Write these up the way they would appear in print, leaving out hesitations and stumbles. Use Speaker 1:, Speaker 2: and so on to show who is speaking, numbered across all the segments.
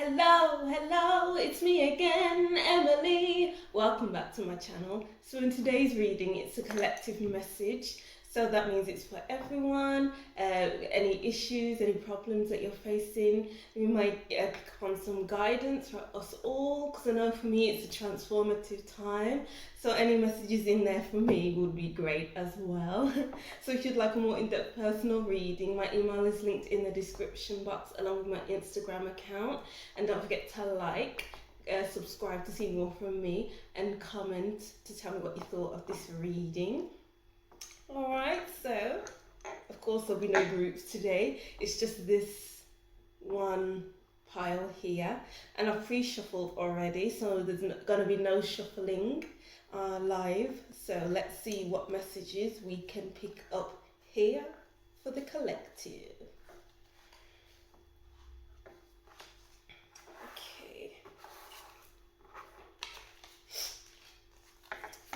Speaker 1: Hello, it's me again, Emily. Welcome back to my channel. So in today's reading, it's a collective message. So that means it's for everyone, any issues, any problems that you're facing. We might pick up on some guidance for us all, because I know for me it's a transformative time. So any messages in there for me would be great as well. So if you'd like a more in-depth personal reading, my email is linked in the description box along with my Instagram account. And don't forget to subscribe to see more from me, and comment to tell me what you thought of this reading. Alright, so of course there'll be no groups today, it's just this one pile here, and I've pre-shuffled already, so there's going to be no shuffling live. So let's see what messages we can pick up here for the collective.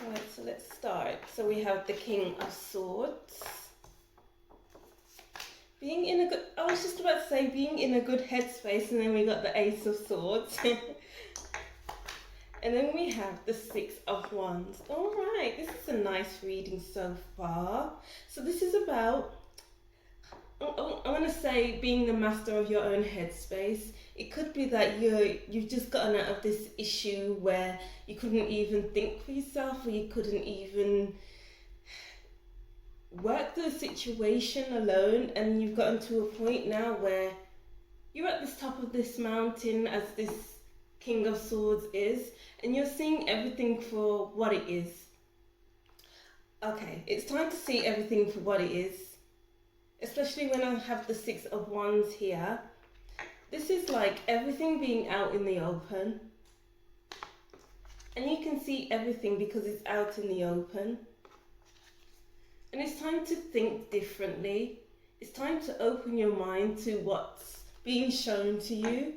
Speaker 1: Alright, so let's start. So we have the King of Swords. Being in a good, I was just about to say being in a good headspace, and then we got the Ace of Swords. And then we have the Six of Wands. Alright, this is a nice reading so far. So this is about, I want to say, being the master of your own headspace. It could be that you've just gotten out of this issue where you couldn't even think for yourself, or you couldn't even work the situation alone, and you've gotten to a point now where you're at the top of this mountain, as this King of Swords is, and you're seeing everything for what it is. Okay, it's time to see everything for what it is, especially when I have the Six of Wands here. This is like everything being out in the open. And you can see everything because it's out in the open. And it's time to think differently. It's time to open your mind to what's being shown to you.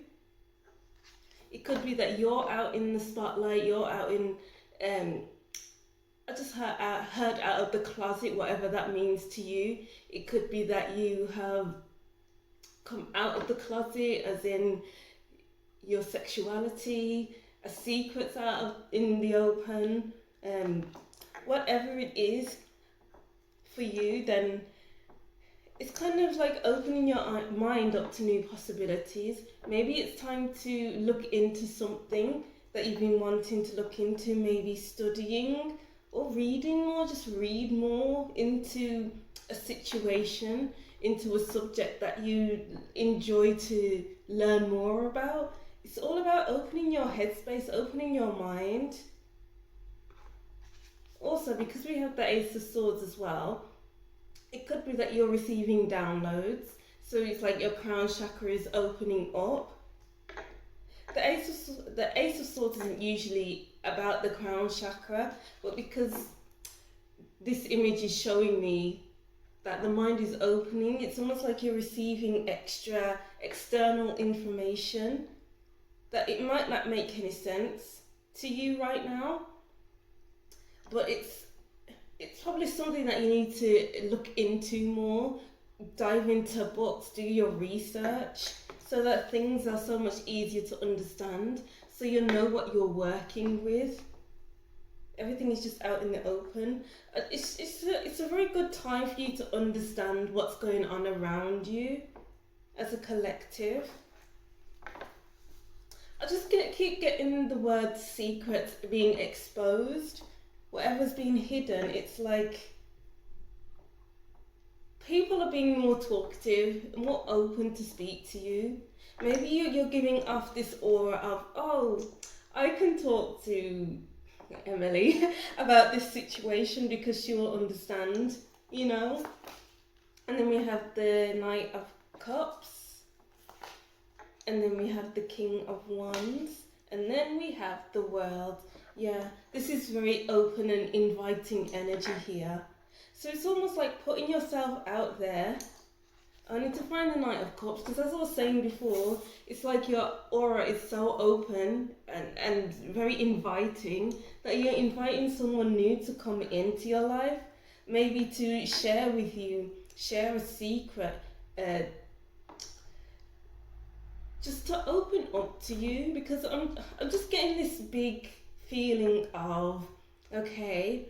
Speaker 1: It could be that you're out in the spotlight, you're out in, I just heard out of the closet, whatever that means to you. It could be that you have come out of the closet, as in your sexuality, a secret's out in the open, whatever it is for you, then it's kind of like opening your mind up to new possibilities. Maybe it's time to look into something that you've been wanting to look into, maybe studying or reading more, just read more into a situation, into a subject that you enjoy to learn more about. It's all about opening your headspace, opening your mind. Also, because we have the Ace of Swords as well, it could be that you're receiving downloads. So it's like your crown chakra is opening up. The Ace of Swords isn't usually about the crown chakra, but because this image is showing me that the mind is opening, it's almost like you're receiving extra external information that it might not make any sense to you right now, but it's probably something that you need to look into more, dive into books, do your research, so that things are so much easier to understand, so you know what you're working with. Everything is just out in the open. It's a very good time for you to understand what's going on around you as a collective. I just keep getting the word secrets being exposed. Whatever's being hidden, it's like people are being more talkative, more open to speak to you. Maybe you're giving off this aura of, oh, I can talk to Emily about this situation because she will understand, you know. And then we have the Knight of Cups, and then we have the King of Wands, and then we have the World. Yeah, this is very open and inviting energy here. So it's almost like putting yourself out there. I need to find the Knight of Cups, because as I was saying before, it's like your aura is so open and very inviting that you're inviting someone new to come into your life, maybe to share with you, share a secret, just to open up to you, because I'm just getting this big feeling of, okay,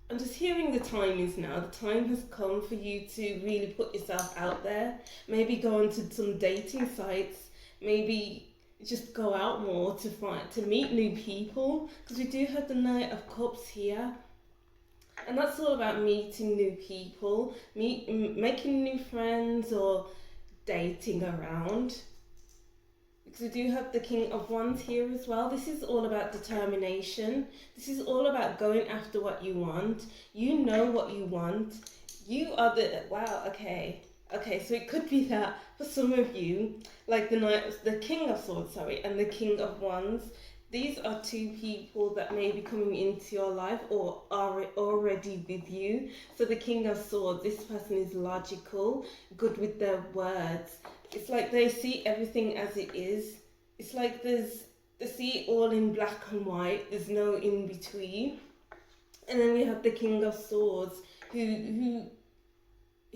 Speaker 1: I'm just hearing the time is now. The time has come for you to really put yourself out there. Maybe go onto some dating sites. Maybe just go out more to meet new people. Because we do have the Knight of Cups here. And that's all about meeting new people, making new friends, or dating around. Because we do have the King of Wands here as well. This is all about determination. This is all about going after what you want. You know what you want. You are the, wow, okay. Okay, so it could be that for some of you, like the King of Swords, and the King of Wands, these are two people that may be coming into your life or are already with you. So the King of Swords, this person is logical, good with their words. It's like they see everything as it is. It's like they see it all in black and white. There's no in between. And then we have the King of Swords, who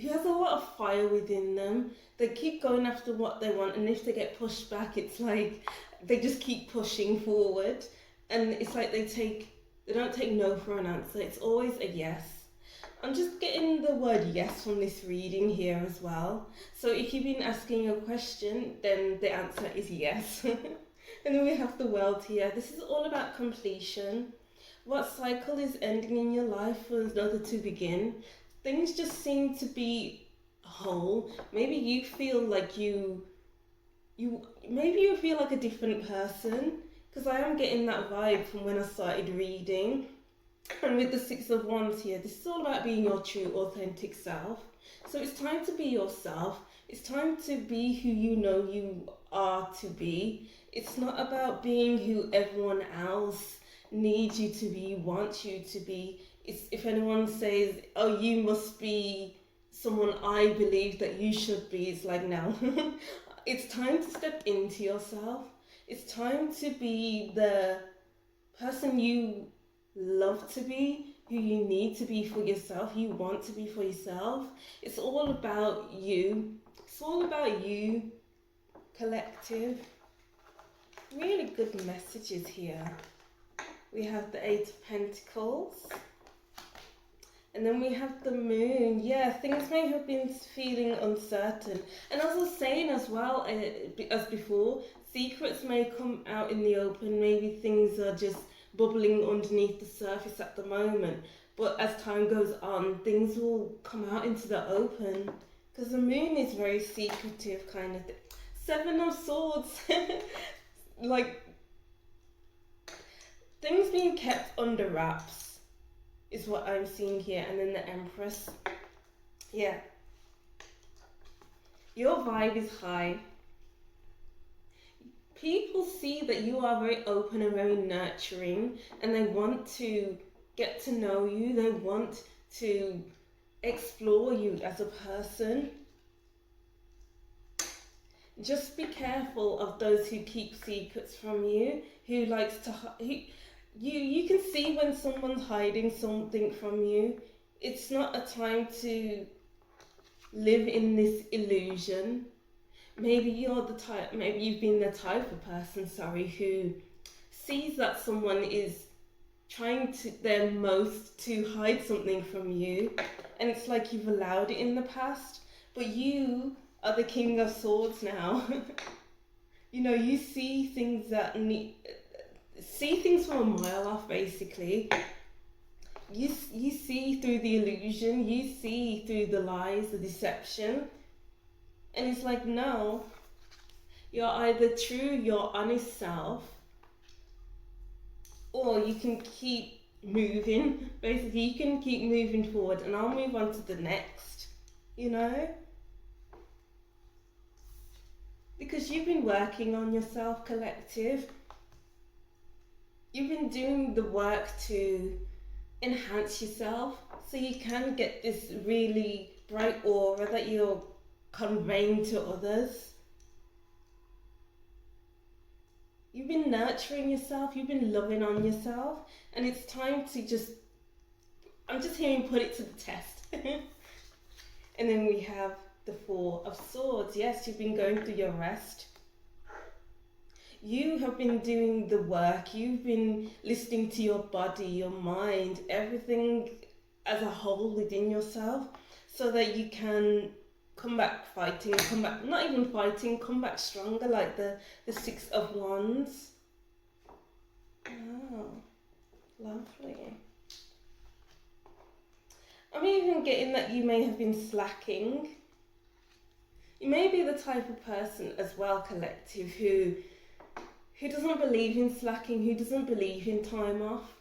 Speaker 1: has a lot of fire within them. They keep going after what they want, and if they get pushed back, it's like they just keep pushing forward. And it's like they don't take no for an answer. It's always a yes. I'm just getting the word yes from this reading here as well. So if you've been asking a question, then the answer is yes. And then we have the World here. This is all about completion. What cycle is ending in your life for another to begin? Things just seem to be whole. Maybe you feel like maybe you feel like a different person, because I am getting that vibe from when I started reading. And with the Six of Wands here, this is all about being your true, authentic self. So it's time to be yourself. It's time to be who you know you are to be. It's not about being who everyone else needs you to be, wants you to be. It's if anyone says, oh, you must be someone I believe that you should be, it's like, no. It's time to step into yourself. It's time to be the person you love to be, who you need to be for yourself, you want to be for yourself. It's all about you. It's all about you, collective. Really good messages here. We have the Eight of Pentacles. And then we have the Moon. Yeah, things may have been feeling uncertain. And as I was saying as well, as before, secrets may come out in the open. Maybe things are just bubbling underneath the surface at the moment, but as time goes on, things will come out into the open, because the Moon is very secretive kind of thing. Seven of Swords. Like things being kept under wraps is what I'm seeing here. And then the Empress. Yeah, your vibe is high. People see that you are very open and very nurturing, and they want to get to know you. They want to explore you as a person. Just be careful of those who keep secrets from you, who likes to you can see when someone's hiding something from you. It's not a time to live in this illusion. Maybe you've been the type of person, who sees that someone is trying their most to hide something from you, and it's like you've allowed it in the past, but you are the King of Swords now. You know, you see things see things from a mile off, basically. You see through the illusion, you see through the lies, the deception. And it's like, no, you're either true, your honest self, or you can keep moving. Basically, you can keep moving forward, and I'll move on to the next, you know? Because you've been working on yourself, collective. You've been doing the work to enhance yourself, so you can get this really bright aura that you're conveying to others. You've been nurturing yourself, you've been loving on yourself, and it's time to I'm just hearing put it to the test. And then we have the Four of Swords. Yes, you've been going through your rest. You have been doing the work. You've been listening to your body, your mind, everything as a whole within yourself, so that you can come back fighting, come back, not even fighting, come back stronger, like the Six of Wands. Oh, lovely. I'm even getting that you may have been slacking. You may be the type of person as well, collective, who doesn't believe in slacking, who doesn't believe in time off.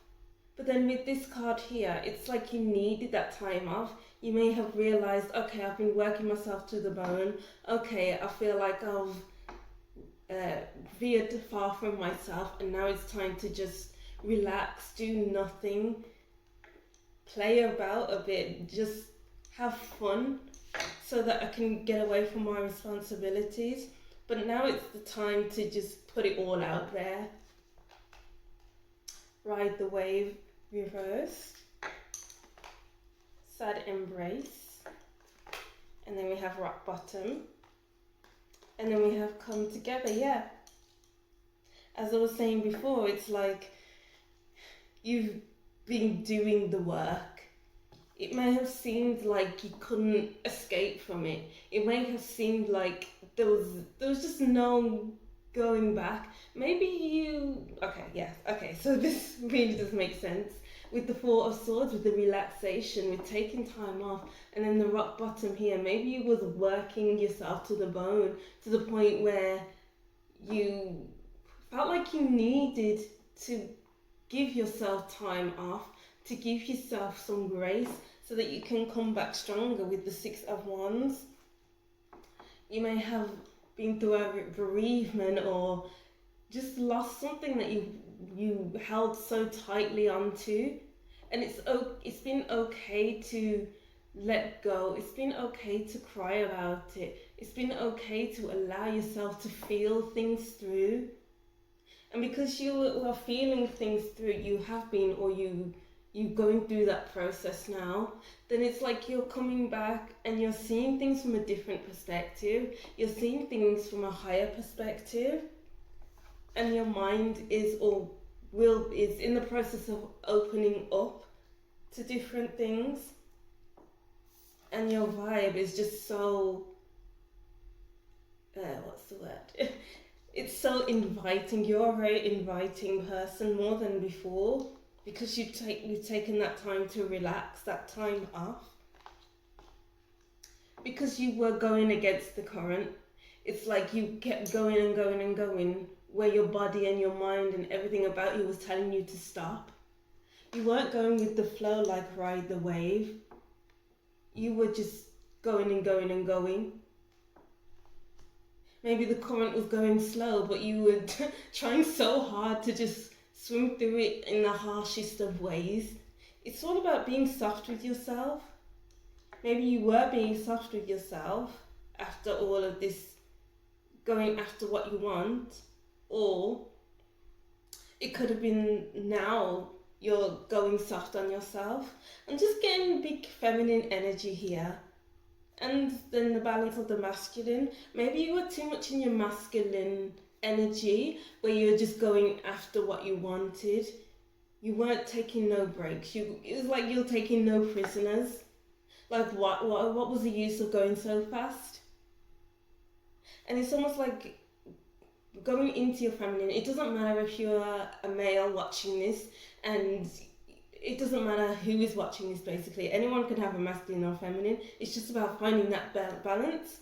Speaker 1: But then with this card here, it's like you needed that time off. You may have realised, okay, I've been working myself to the bone. Okay, I feel like I've veered far from myself, and now it's time to just relax, do nothing, play about a bit, just have fun, so that I can get away from my responsibilities. But now it's the time to just put it all out there. Ride the wave, reversed. Sad embrace. And then we have rock bottom. And then we have come together, yeah. As I was saying before, it's like you've been doing the work. It may have seemed like you couldn't escape from it. It may have seemed like there was just no going back. Maybe you, okay, so this really does make sense. With the Four of Swords, with the relaxation, with taking time off, and then the rock bottom here, maybe you was working yourself to the bone, to the point where you felt like you needed to give yourself time off, to give yourself some grace, so that you can come back stronger with the Six of Wands. You may have been through a bereavement, or just lost something that you held so tightly onto, and it's been okay to let go. It's been okay to cry about it. It's been okay to allow yourself to feel things through. And because you are feeling things through, you have been, or you going through that process now, then it's like you're coming back and you're seeing things from a different perspective. You're seeing things from a higher perspective, and your mind is in the process of opening up to different things, and your vibe is just so what's the word? It's so inviting. You're a very inviting person, more than before, because you've taken that time to relax, that time off. Because you were going against the current. It's like you kept going and going and going, where your body and your mind and everything about you was telling you to stop. You weren't going with the flow like ride the wave. You were just going and going and going. Maybe the current was going slow, but you were trying so hard to just swim through it in the harshest of ways. It's all about being soft with yourself. Maybe you were being soft with yourself after all of this going after what you want, or it could have been now you're going soft on yourself. I'm just getting big feminine energy here. And then the balance of the masculine. Maybe you were too much in your masculine energy, where you were just going after what you wanted. You weren't taking no breaks. It was like you're taking no prisoners. Like what was the use of going so fast? And it's almost like going into your feminine. It doesn't matter if you're a male watching this, and it doesn't matter who is watching this, basically. Anyone can have a masculine or feminine. It's just about finding that balance.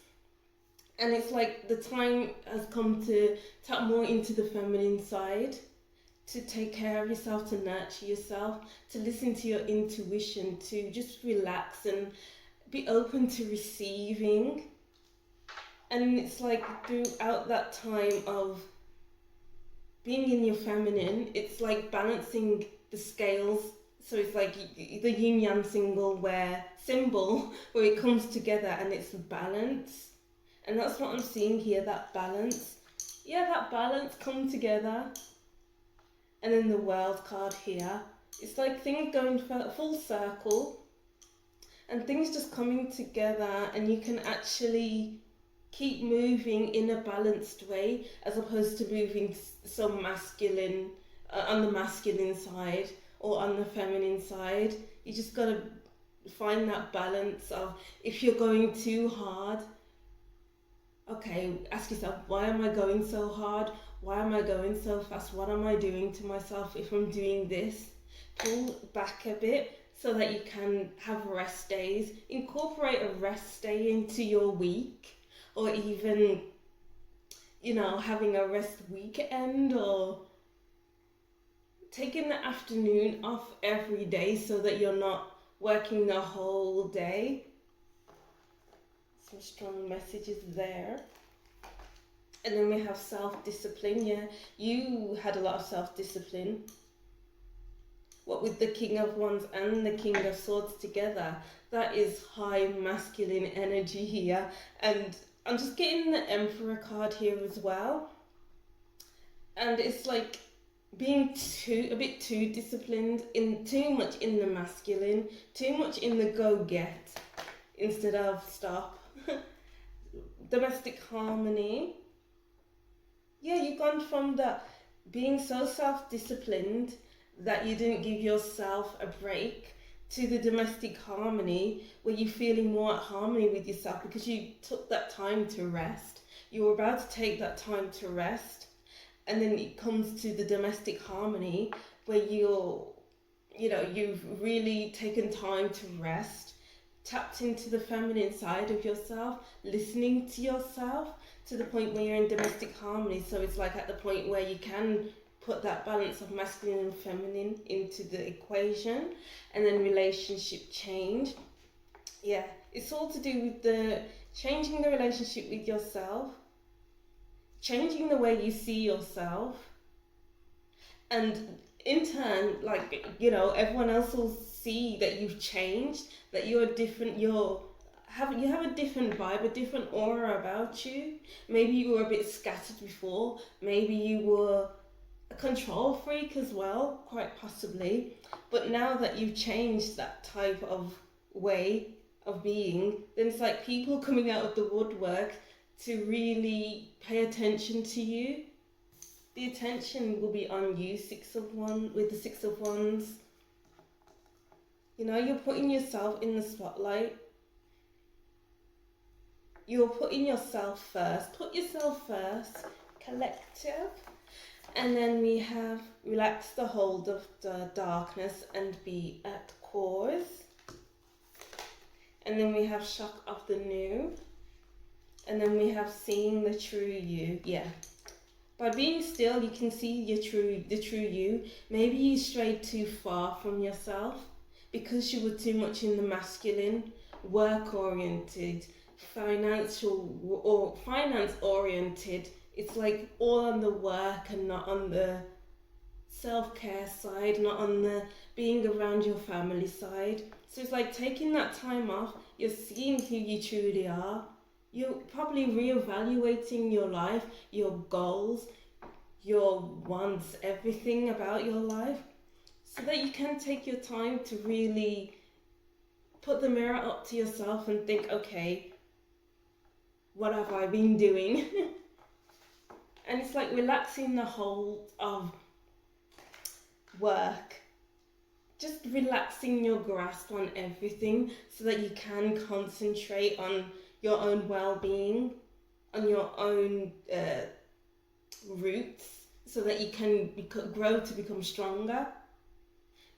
Speaker 1: And it's like the time has come to tap more into the feminine side, to take care of yourself, to nurture yourself, to listen to your intuition, to just relax and be open to receiving. And it's like throughout that time of being in your feminine, it's like balancing the scales. So it's like the yin yang symbol where it comes together and it's balance. And that's what I'm seeing here, that balance. Yeah, that balance come together. And then the World card here. It's like things going full circle. and things just coming together, and you can actually keep moving in a balanced way as opposed to moving so masculine on the masculine side or on the feminine side. You just got to find that balance of, if you're going too hard, okay, ask yourself, why am I going so hard? Why am I going so fast? What am I doing to myself if I'm doing this? Pull back a bit so that you can have rest days. Incorporate a rest day into your week, or even, having a rest weekend, or taking the afternoon off every day so that you're not working the whole day. Some strong messages there. And then we have self-discipline. Yeah, you had a lot of self-discipline. What with the King of Wands and the King of Swords together, that is high masculine energy here. And I'm just getting the Emperor card here as well. And it's like being a bit too disciplined, too much in the masculine, too much in the go-get instead of stop. Domestic harmony. Yeah, you've gone from the being so self-disciplined that you didn't give yourself a break to the domestic harmony, where you're feeling more at harmony with yourself because you took that time to rest. You were about to take that time to rest, and then it comes to the domestic harmony where you've really taken time to rest, tapped into the feminine side of yourself, listening to yourself to the point where you're in domestic harmony. So it's like at the point where you can put that balance of masculine and feminine into the equation, and then relationship change. Yeah, it's all to do with the changing the relationship with yourself, changing the way you see yourself, and in turn, everyone else will see that you've changed, that you're different, you have a different vibe, a different aura about you. Maybe you were a bit scattered before, maybe you were a control freak as well, quite possibly. But now that you've changed that type of way of being, then it's like people coming out of the woodwork to really pay attention to you. The attention will be on you, with the Six of Wands. You're putting yourself in the spotlight. You're putting yourself first. Put yourself first. Collective. And then we have relax the hold of the darkness and be at cause. And then we have shock of the new. And then we have seeing the true you. Yeah. By being still, you can see the true you. Maybe you strayed too far from yourself because you were too much in the masculine, work-oriented, finance oriented. It's like all on the work and not on the self-care side, not on the being around your family side. So it's like taking that time off, you're seeing who you truly are. You're probably reevaluating your life, your goals, your wants, everything about your life, so that you can take your time to really put the mirror up to yourself and think, okay, what have I been doing? And it's like relaxing the hold of work. Just relaxing your grasp on everything so that you can concentrate on your own well-being, on your own roots, so that you can grow to become stronger.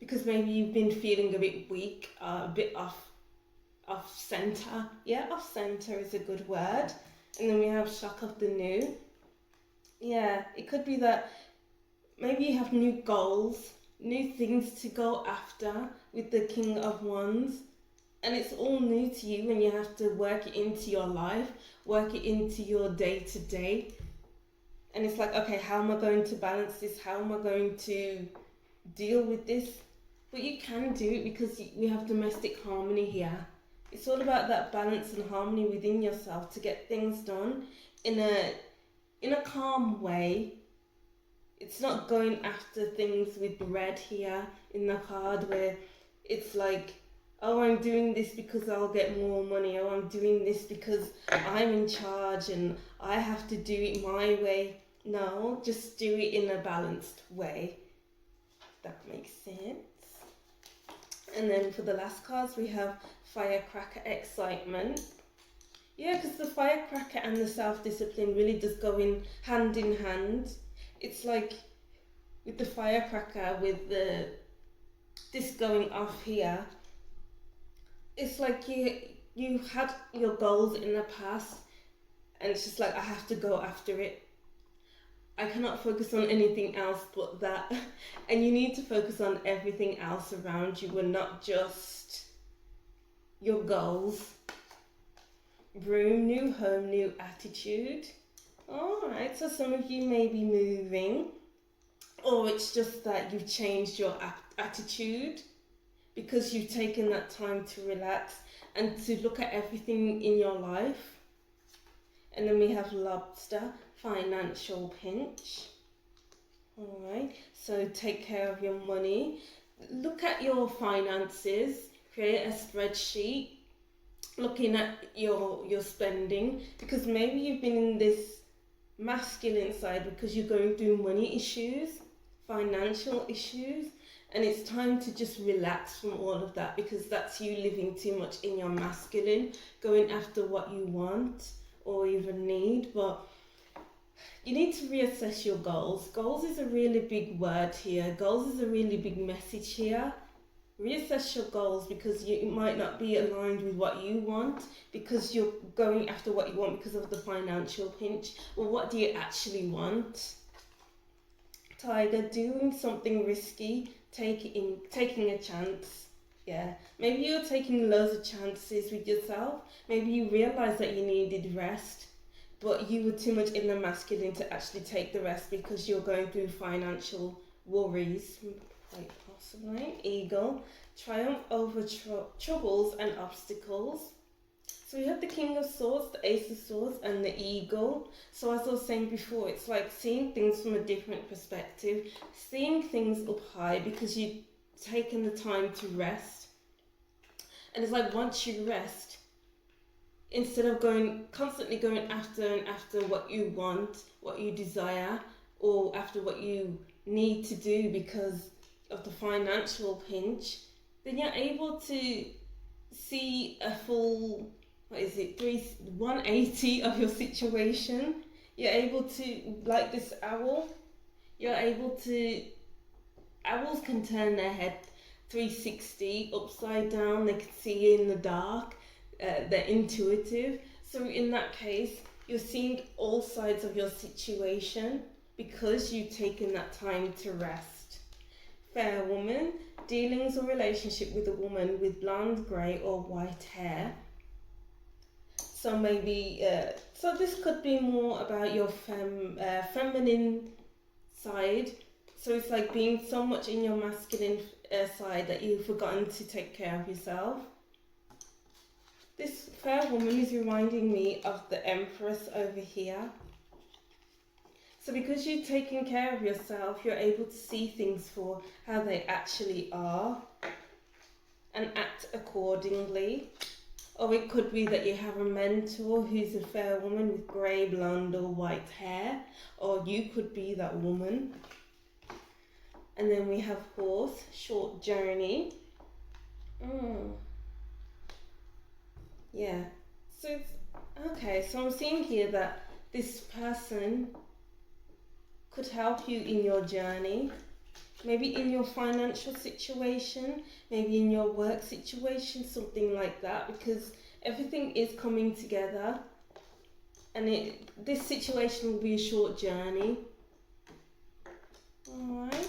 Speaker 1: Because maybe you've been feeling a bit weak, a bit off center. Yeah, off center is a good word. And then we have shock of the new. Yeah, it could be that maybe you have new goals, new things to go after with the King of Wands. And it's all new to you, and you have to work it into your life, work it into your day-to-day. And it's like, okay, how am I going to balance this? How am I going to deal with this? But you can do it because we have domestic harmony here. It's all about that balance and harmony within yourself to get things done in a calm way. It's not going after things with red here in the card where it's like, oh, I'm doing this because I'll get more money, oh, I'm doing this because I'm in charge and I have to do it my way. No, just do it in a balanced way. That makes sense. And then for the last cards, we have Firecracker Excitement. Yeah, because the Firecracker and the self-discipline really does go in hand. It's like with the Firecracker, with this going off here, it's like you had your goals in the past, and it's just like, I have to go after it. I cannot focus on anything else but that. And you need to focus on everything else around you and not just your goals. Room, new home, new attitude. Alright, so some of you may be moving, or it's just that you've changed your attitude because you've taken that time to relax and to look at everything in your life. And then we have Lobster, Financial Pinch. Alright, so take care of your money. Look at your finances, create a spreadsheet, looking at your spending, because maybe you've been in this masculine side because you're going through money issues, financial issues, and it's time to just relax from all of that, because that's you living too much in your masculine, going after what you want or even need. But you need to reassess your goals. Goals is a really big word here. Goals is a really big message here. Reassess your goals, because you might not be aligned with what you want, because you're going after what you want because of the financial pinch. Well, what do you actually want? Tiger, doing something risky, taking a chance. Yeah, maybe you're taking loads of chances with yourself. Maybe you realised that you needed rest, but you were too much in the masculine to actually take the rest because you're going through financial worries. Quite possibly. Eagle, triumph over troubles and obstacles. So we have the King of Swords, the Ace of Swords, and the Eagle. So as I was saying before, it's like seeing things from a different perspective, seeing things up high because you've taken the time to rest. And it's like, once you rest, instead of constantly going after what you want, what you desire, or after what you need to do because of the financial pinch, then you're able to see a full 180 of your situation. You're able to, like this owl, owls can turn their head 360 upside down, they can see in the dark, they're intuitive. So in that case, you're seeing all sides of your situation because you've taken that time to rest. Fair woman, dealings or relationship with a woman with blonde, grey or white hair. So maybe, so this could be more about your feminine side. So it's like being so much in your masculine side that you've forgotten to take care of yourself. This fair woman is reminding me of the Empress over here. So because you've taken care of yourself, you're able to see things for how they actually are and act accordingly. Or it could be that you have a mentor who's a fair woman with grey, blonde or white hair, or you could be that woman. And then we have Horse, short journey. Yeah, so okay, so I'm seeing here that this person could help you in your journey, maybe in your financial situation, maybe in your work situation, something like that, because everything is coming together, and this situation will be a short journey. Alright,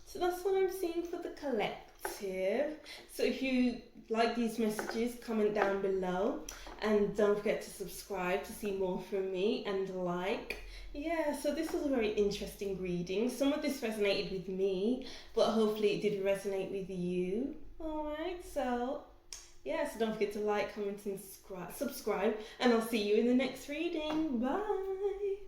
Speaker 1: so that's what I'm seeing for the collective. So if you like these messages, comment down below, and don't forget to subscribe to see more from me, and like. Yeah, so this was a very interesting reading. Some of this resonated with me, but hopefully it did resonate with you. Alright, so yeah, so don't forget to like, comment and subscribe, and I'll see you in the next reading. Bye!